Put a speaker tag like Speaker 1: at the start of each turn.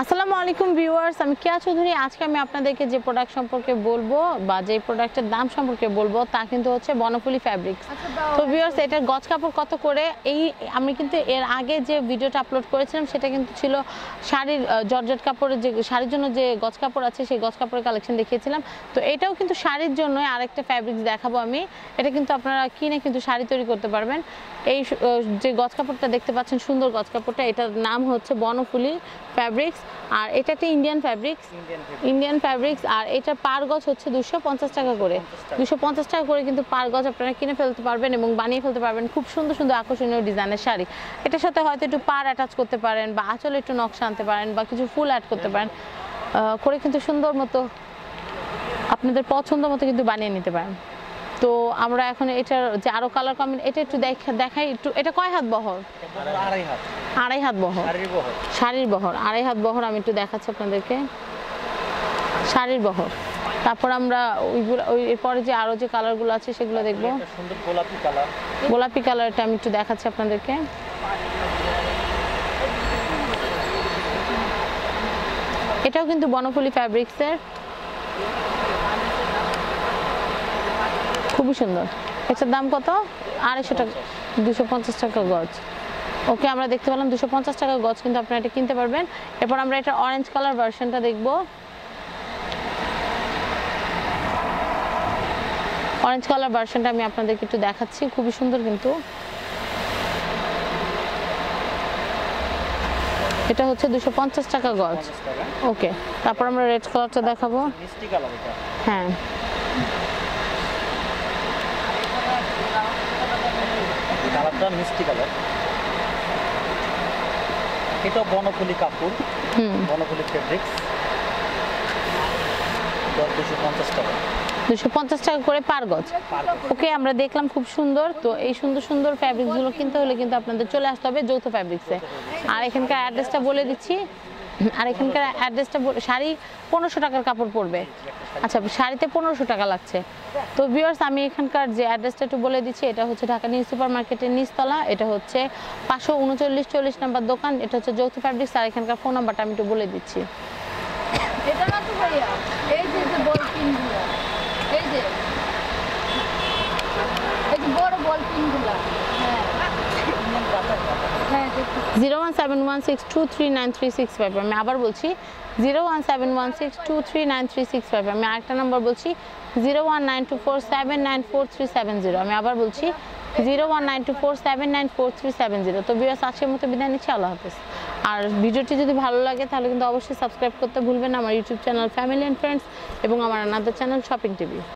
Speaker 1: আসসালামু আলাইকুম ভিউয়ার্স, আমি কেয়া চৌধুরী। আজকে আমি আপনাদেরকে যে প্রোডাক্ট সম্পর্কে বলবো বা যে প্রোডাক্টের দাম সম্পর্কে বলবো তা কিন্তু হচ্ছে বনফুলি ফ্যাব্রিক্স। তো ভিউয়ার্স, এটার গজ কাপড় কত করে, আমি কিন্তু এর আগে যে ভিডিওটা আপলোড করেছিলাম সেটা কিন্তু ছিল শাড়ির জর্জেট কাপড়ের, যে শাড়ির জন্য যে গজ কাপড় আছে সেই গজ কাপড়ের কালেকশন দেখিয়েছিলাম। তো এটাও কিন্তু শাড়ির জন্য আরেকটা ফ্যাব্রিক্স দেখাবো আমি। এটা কিন্তু আপনারা কিনে কিন্তু শাড়ি তৈরি করতে পারবেন। এই যে গজ কাপড়টা দেখতে পাচ্ছেন, সুন্দর গজ কাপড়টা, এটার নাম হচ্ছে বনফুলি ফ্যাব্রিক্স। আর এটা একটা ইন্ডিয়ান ফ্যাব্রিক্স। আর এটা পার গজ হচ্ছে 250 টাকা করে। 250 টাকা করে কিন্তু পার গজ আপনারা কিনে ফেলতে পারবেন এবং বানিয়ে ফেলতে পারবেন খুব সুন্দর সুন্দর আকর্ষণীয় ডিজাইনের শাড়ি। এটার সাথে হয়তো একটু পার অ্যাটাচ করতে পারেন বা আঁচলে একটু নকশা আনতে পারেন বা কিছু ফুল অ্যাড করতে পারেন করে কিন্তু সুন্দর মতো আপনাদের পছন্দ মতো কিন্তু বানিয়ে নিতে পারেন। তো আমরা এখন এটার যে আরো কালার কম্বিনেশন, এটা একটু দেখাই একটু। এটা কয় হাত বহর? আড়াই হাত বহর। শাড়ির বহর আড়াই হাত বহর। আমি একটু দেখাচ্ছি আপনাদেরকে শাড়ির বহর। তারপর আমরা এরপরে যে আরো যে কালারগুলো আছে সেগুলো দেখবো। গোলাপি কালারটা আমি একটু দেখাচ্ছি আপনাদেরকে। এটাও কিন্তু বনফুলি ফ্যাব্রিক্সের, খুবই সুন্দর। এটার দাম কত? 250 টাকা, 250 টাকা গজ। ওকে, আমরা দেখতে পেলাম 250 টাকা গজ কিন্তু আপনারা এটা কিনতে পারবেন। এরপর আমরা এটা অরেঞ্জ কালার ভার্সনটা দেখব। অরেঞ্জ কালার ভার্সনটা আমি আপনাদেরকে একটু দেখাচ্ছি, খুবই সুন্দর কিন্তু। এটা হচ্ছে 250 টাকা গজ। ওকে, তারপর আমরা রেড কালারটা দেখাবো। হ্যাঁ,
Speaker 2: কালারটা মিষ্টি কালার। এটা বনফুলি কাপড়, বনফুলি ফেব্রিক্স, 250 টাকা।
Speaker 1: 250 টাকা করে পার গজ। ওকে, আমরা দেখলাম খুব সুন্দর। তো এই সুন্দর সুন্দর ফ্যাব্রিক্সগুলো কিনতে হলে কিন্তু আপনাদের চলে আসতে হবে যৌথ ফ্যাব্রিক্সে। আর এখানকার অ্যাড্রেসটা বলে দিচ্ছি। শাড়ি 1500 টাকার কাপড় পড়বে। আচ্ছা, শাড়িতে 1500 টাকা লাগছে। তো ভিউয়ার্স, আমি এখানকার যে অ্যাড্রেসটা একটু বলে দিচ্ছি। এটা হচ্ছে ঢাকা নিউ সুপার মার্কেটের নিচতলা। এটা হচ্ছে 539-40 নম্বর দোকান। এটা হচ্ছে যৌথ ফ্যাব্রিক্স। আর এখানকার ফোন নাম্বারটা আমি একটু বলে দিচ্ছি।
Speaker 3: এটা না তো ভাইয়া, এই যে বল পিনগুলো, এই যে বড় বল পিনগুলো। হ্যাঁ,
Speaker 1: 01716239365। আমি আবার বলছি 01716239365। আমি আরেকটা নাম্বার বলছি 01924794370। আমি আবার বলছি 01924794370। তো ভিউয়ার্স, আজকের মতো বিদায় নিচ্ছি। আল্লাহ হাফেজ। আর ভিডিওটি যদি ভালো লাগে তাহলে কিন্তু অবশ্যই সাবস্ক্রাইব করতে ভুলবেন না আমার YouTube channel family and friends এবং আমার আনাদার চ্যানেল শপিং টিভি।